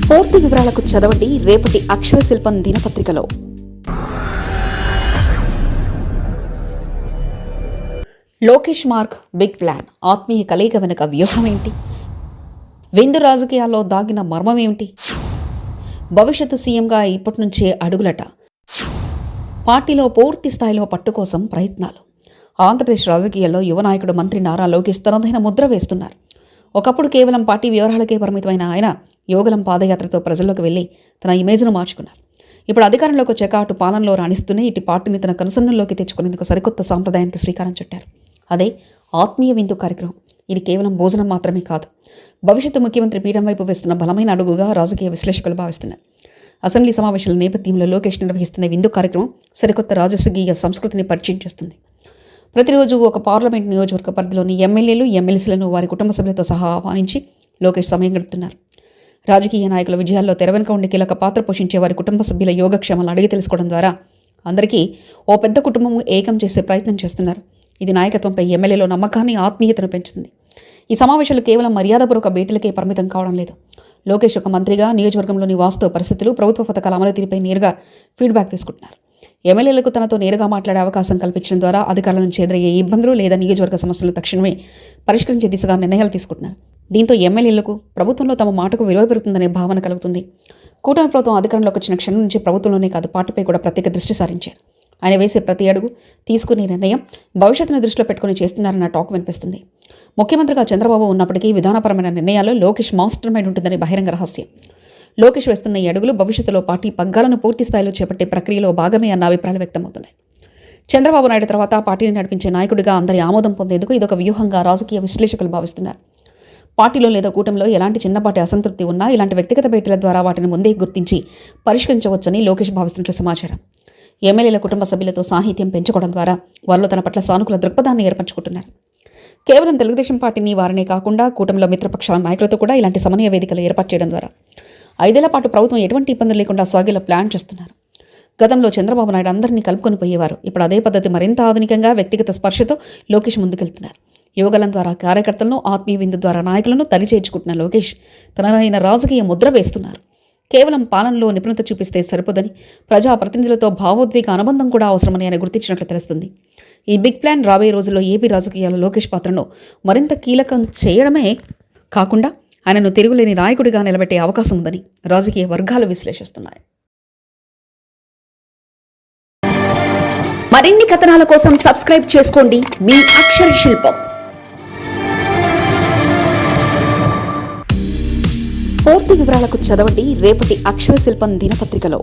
పూర్తి వివరాలకు చదవండి రేపటి అక్షర శిల్పం దినపత్రికలో. లోకేష్ మార్క్ బిగ్ ప్లాన్, ఆత్మీయ కలయిక వెనుక వ్యూహం ఏంటి? విందు రాజకీయాల్లో దాగిన మర్మం ఏమిటి? భవిష్యత్తు సీఎంగా ఇప్పటి నుంచే అడుగులట. పార్టీలో పూర్తి స్థాయిలో పట్టు కోసం ప్రయత్నాలు. ఆంధ్రప్రదేశ్ రాజకీయాల్లో యువ నాయకుడు మంత్రి నారా లోకేష్ తనదైన ముద్ర వేస్తున్నారు. ఒకప్పుడు కేవలం పార్టీ వ్యవహారాలకే పరిమితమైన ఆయన యోగలం పాదయాత్రతో ప్రజల్లోకి వెళ్లి తన ఇమేజ్ను మార్చుకున్నారు. ఇప్పుడు అధికారంలోకి వచ్చాక అటు పాలనలో రాణిస్తూనే ఇటు పార్టీని తన కనుసన్నల్లోకి తెచ్చుకునేందుకు సరికొత్త సాంప్రదాయానికి శ్రీకారం చుట్టారు. అదే ఆత్మీయ విందు కార్యక్రమం. ఇది కేవలం భోజనం మాత్రమే కాదు, భవిష్యత్తు ముఖ్యమంత్రి పీఠం వైపు వేస్తున్న బలమైన అడుగుగా రాజకీయ విశ్లేషకులు భావిస్తున్నారు. అసెంబ్లీ సమావేశాల నేపథ్యంలో లోకేష్ నిర్వహిస్తున్న విందు కార్యక్రమం సరికొత్త రాజకీయ సంస్కృతిని పరిచయం చేస్తుంది. ప్రతిరోజు ఒక పార్లమెంట్ నియోజకవర్గ పరిధిలోని ఎమ్మెల్యేలు, ఎమ్మెల్సీలను వారి కుటుంబ సభ్యులతో సహా ఆహ్వానించి లోకేష్ సమయం గడుపుతున్నారు. రాజకీయ నాయకుల విజయాల్లో తెరవెనుక ఉండి కీలక పాత్ర పోషించే వారి కుటుంబ సభ్యుల యోగక్షేమాలను అడిగి తెలుసుకోవడం ద్వారా అందరికీ ఓ పెద్ద కుటుంబం ఏకం చేసే ప్రయత్నం చేస్తున్నారు. ఇది నాయకత్వంపై ఎమ్మెల్యేలో నమ్మకాన్ని, ఆత్మీయతను పెంచుతుంది. ఈ సమావేశాలు కేవలం మర్యాదపూర్వక భేటీలకే పరిమితం కావడం లేదు. లోకేష్ ఒక మంత్రిగా నియోజకవర్గంలోని వాస్తవ పరిస్థితులు, ప్రభుత్వ పథకాల అమలు తీరుపై నేరుగా ఫీడ్బ్యాక్ తీసుకుంటున్నారు. ఎమ్మెల్యేలకు తనతో నేరుగా మాట్లాడే అవకాశం కల్పించడం ద్వారా అధికారుల నుంచి ఎదురయ్యే ఇబ్బందులు లేదా నియోజకవర్గ సమస్యలు తక్షణమే పరిష్కరించే దిశగా నిర్ణయాలు తీసుకుంటున్నారు. దీంతో ఎమ్మెల్యేలకు ప్రభుత్వంలో తమ మాటకు విలువ పెరుగుతుందనే భావన కలుగుతుంది. కూటమి ప్రభుత్వం అధికారంలోకి వచ్చిన క్షణం నుంచి ప్రభుత్వంలోనే కాదు, పార్టీపై కూడా ప్రత్యేక దృష్టి సారించారు. ఆయన వేసే ప్రతి అడుగు, తీసుకునే నిర్ణయం భవిష్యత్తును దృష్టిలో పెట్టుకుని చేస్తున్నారన్న టాక్ వినిపిస్తుంది. ముఖ్యమంత్రిగా చంద్రబాబు ఉన్నప్పటికీ విధానపరమైన నిర్ణయాల్లో లోకేష్ మాస్టర్ మైండ్ ఉంటుందని బహిరంగ రహస్యం. లోకేష్ వేస్తున్న ఈ అడుగులు భవిష్యత్తులో పార్టీ పగ్గాలను పూర్తి స్థాయిలో చేపట్టే ప్రక్రియలో భాగమే అన్న అభిప్రాయాలు వ్యక్తమవుతున్నాయి. చంద్రబాబు నాయుడు తర్వాత పార్టీని నడిపించే నాయకుడిగా అందరి ఆమోదం పొందేందుకు ఇదొక వ్యూహంగా రాజకీయ విశ్లేషకులు భావిస్తున్నారు. పార్టీలో లేదా కూటమిలో ఎలాంటి చిన్నపాటి అసంతృప్తి ఉన్నా ఇలాంటి వ్యక్తిగత భేటీల ద్వారా వాటిని ముందే గుర్తించి పరిష్కరించవచ్చని లోకేష్ భావిస్తున్నట్లు సమాచారం. ఎమ్మెల్యేల కుటుంబ సభ్యులతో సాహిత్యం పెంచుకోవడం ద్వారా వారిలో తన పట్ల సానుకూల దృక్పథాన్ని ఏర్పరచుకుంటున్నారు. కేవలం తెలుగుదేశం పార్టీని వారనే కాకుండా కూటమిలో మిత్రపక్షాల నాయకులతో కూడా ఇలాంటి సమన్వయ వేదికలు ఏర్పాటు చేయడం ద్వారా 5 ఏళ్ల పాటు ప్రభుత్వం ఎటువంటి ఇబ్బందులు లేకుండా సాగేలా ప్లాన్ చేస్తున్నారు. గతంలో చంద్రబాబు నాయుడు అందరినీ కలుపుకొని పోయేవారు. ఇప్పుడు అదే పద్ధతి మరింత ఆధునికంగా వ్యక్తిగత స్పర్శతో లోకేష్ ముందుకెళ్తున్నారు. యువగలం ద్వారా కార్యకర్తలను, ఆత్మీయ విందు ద్వారా నాయకులను తలి చేర్చుకుంటున్న లోకేష్ తనదైన రాజకీయ ముద్ర వేస్తున్నారు. కేవలం పాలనలో నిపుణత చూపిస్తే సరిపోదని, ప్రజాప్రతినిధులతో భావోద్వేగ అనుబంధం కూడా అవసరమని ఆయన గుర్తించినట్లు తెలుస్తుంది. ఈ బిగ్ ప్లాన్ రాబోయే రోజుల్లో ఏపీ రాజకీయాల్లో లోకేష్ పాత్రను మరింత కీలకం చేయడమే కాకుండా ఆయనను తిరుగులేని నాయకుడిగా నిలబెట్టే అవకాశం ఉందని రాజకీయ వర్గాలు విశ్లేషిస్తున్నాయి. మరిన్ని కథనాల కోసం సబ్స్క్రైబ్ చేసుకోండి మీ అక్షర శిల్పం. పూర్తి వివరాలకు చదవండి రేపటి అక్షర శిల్పం దినపత్రికలో.